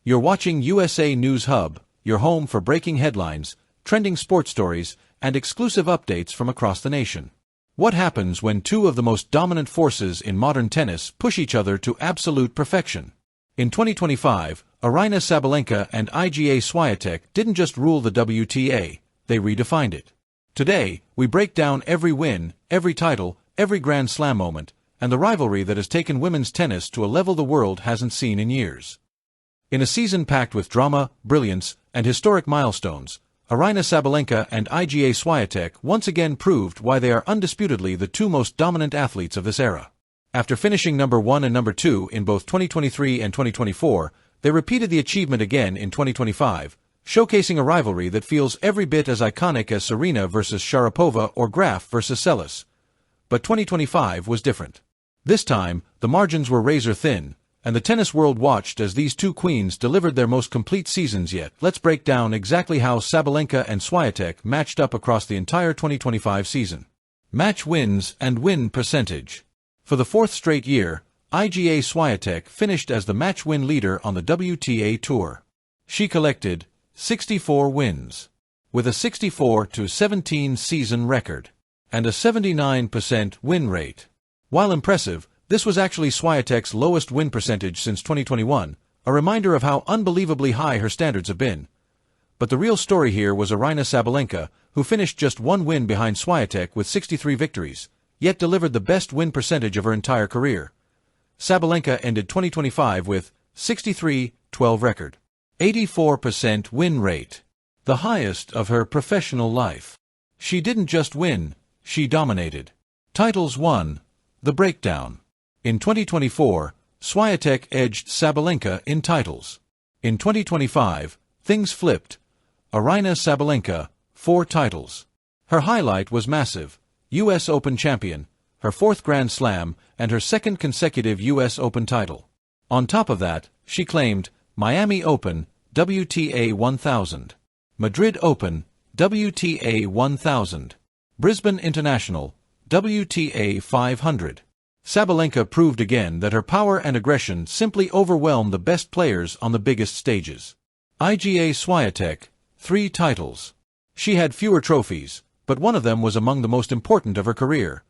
You're watching USA News Hub, your home for breaking headlines, trending sports stories, and exclusive updates from across the nation. What happens when two of the most dominant forces in modern tennis push each other to absolute perfection? In 2025, Aryna Sabalenka and Iga Swiatek didn't just rule the WTA, they redefined it. Today, we break down every win, every title, every Grand Slam moment, and the rivalry that has taken women's tennis to a level the world hasn't seen in years. In a season packed with drama, brilliance, and historic milestones, Aryna Sabalenka and Iga Swiatek once again proved why they are undisputedly the two most dominant athletes of this era. After finishing number 1 and number 2 in both 2023 and 2024, they repeated the achievement again in 2025, showcasing a rivalry that feels every bit as iconic as Serena versus Sharapova or Graf versus Seles. But 2025 was different. This time, the margins were razor-thin, and the tennis world watched as these two queens delivered their most complete seasons yet. Let's break down exactly how Sabalenka and Swiatek matched up across the entire 2025 season. Match wins and win percentage. For the fourth straight year, Iga Swiatek finished as the match win leader on the WTA Tour. She collected 64 wins, with a 64-17 season record, and a 79% win rate. While impressive, this was actually Swiatek's lowest win percentage since 2021, a reminder of how unbelievably high her standards have been. But the real story here was Aryna Sabalenka, who finished just one win behind Swiatek with 63 victories, yet delivered the best win percentage of her entire career. Sabalenka ended 2025 with 63-12 record, 84% win rate, the highest of her professional life. She didn't just win, she dominated. Titles won. The breakdown. In 2024, Swiatek edged Sabalenka in titles. In 2025, things flipped. Aryna Sabalenka, 4 titles. Her highlight was massive: US Open champion, her 4th Grand Slam, and her 2nd consecutive US Open title. On top of that, she claimed Miami Open, WTA 1000, Madrid Open, WTA 1000, Brisbane International, WTA 500. Sabalenka proved again that her power and aggression simply overwhelm the best players on the biggest stages. Iga Swiatek, 3 titles. She had fewer trophies, but one of them was among the most important of her career.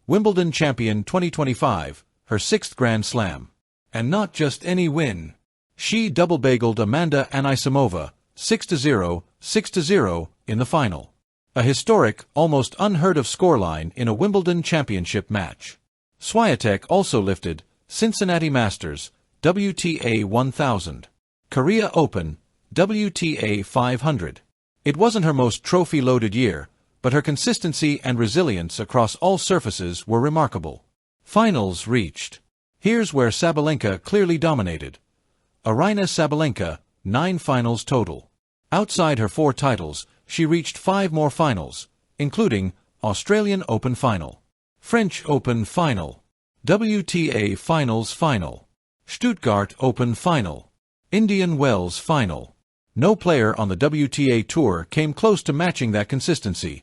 Wimbledon champion 2025, her 6th Grand Slam. And not just any win. She double-bageled Amanda Anisimova, 6-0, 6-0, in the final. A historic, almost unheard-of scoreline in a Wimbledon championship match. Swiatek also lifted Cincinnati Masters, WTA 1000, Korea Open, WTA 500. It wasn't her most trophy-loaded year, but her consistency and resilience across all surfaces were remarkable. Finals reached. Here's where Sabalenka clearly dominated. Aryna Sabalenka, 9 finals total. Outside her 4 titles, she reached 5 more finals, including Australian Open Final, French Open Final, WTA Finals Final, Stuttgart Open Final, Indian Wells Final. No player on the WTA Tour came close to matching that consistency.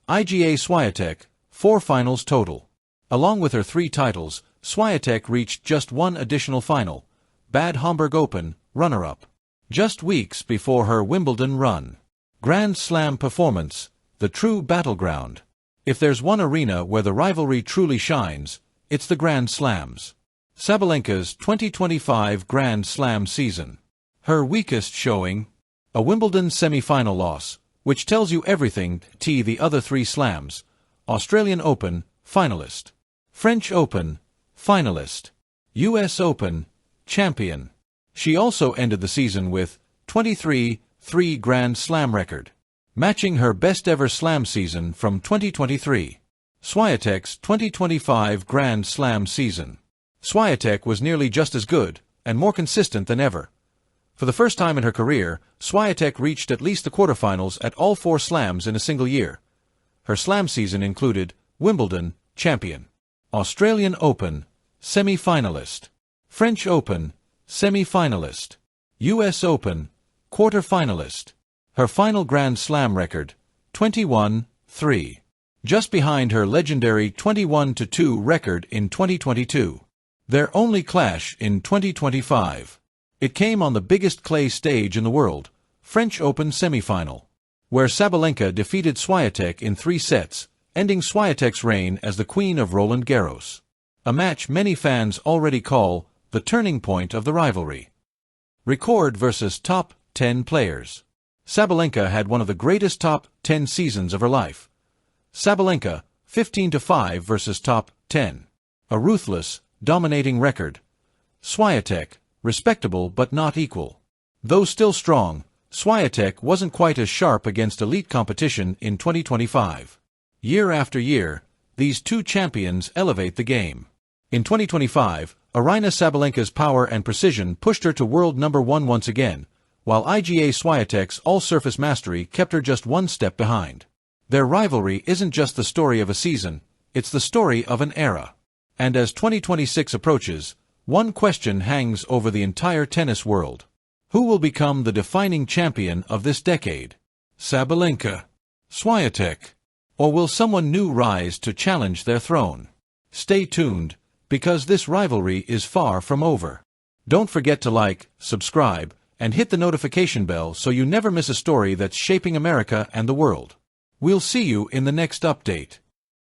Iga Swiatek, 4 finals total. Along with her 3 titles, Swiatek reached just 1 additional final, Bad Homburg Open, runner-up, just weeks before her Wimbledon run. Grand Slam performance, the true battleground. If there's one arena where the rivalry truly shines, it's the Grand Slams. Sabalenka's 2025 Grand Slam season. Her weakest showing? A Wimbledon semi-final loss, which tells you everything. The other 3 slams. Australian Open, finalist. French Open, finalist. US Open, champion. She also ended the season with 23-3 Grand Slam record, matching her best-ever slam season from 2023. Swiatek's 2025 Grand Slam season. Swiatek was nearly just as good, and more consistent than ever. For the first time in her career, Swiatek reached at least the quarterfinals at all 4 slams in a single year. Her slam season included Wimbledon, champion, Australian Open, semi-finalist, French Open, semi-finalist, US Open, quarter-finalist. Her final Grand Slam record, 21-3. Just behind her legendary 21-2 record in 2022. Their only clash in 2025. It came on the biggest clay stage in the world, French Open semifinal, where Sabalenka defeated Swiatek in 3 sets, ending Swiatek's reign as the queen of Roland Garros. A match many fans already call the turning point of the rivalry. Record versus top 10 players. Sabalenka had one of the greatest top 10 seasons of her life. Sabalenka, 15-5 versus top 10. A ruthless, dominating record. Swiatek, respectable but not equal. Though still strong, Swiatek wasn't quite as sharp against elite competition in 2025. Year after year, these two champions elevate the game. In 2025, Aryna Sabalenka's power and precision pushed her to world number 1 once again, while Iga Swiatek's all-surface mastery kept her just one step behind. Their rivalry isn't just the story of a season, it's the story of an era. And as 2026 approaches, one question hangs over the entire tennis world. Who will become the defining champion of this decade? Sabalenka? Swiatek? Or will someone new rise to challenge their throne? Stay tuned, because this rivalry is far from over. Don't forget to like, subscribe, and hit the notification bell so you never miss a story that's shaping America and the world. We'll see you in the next update.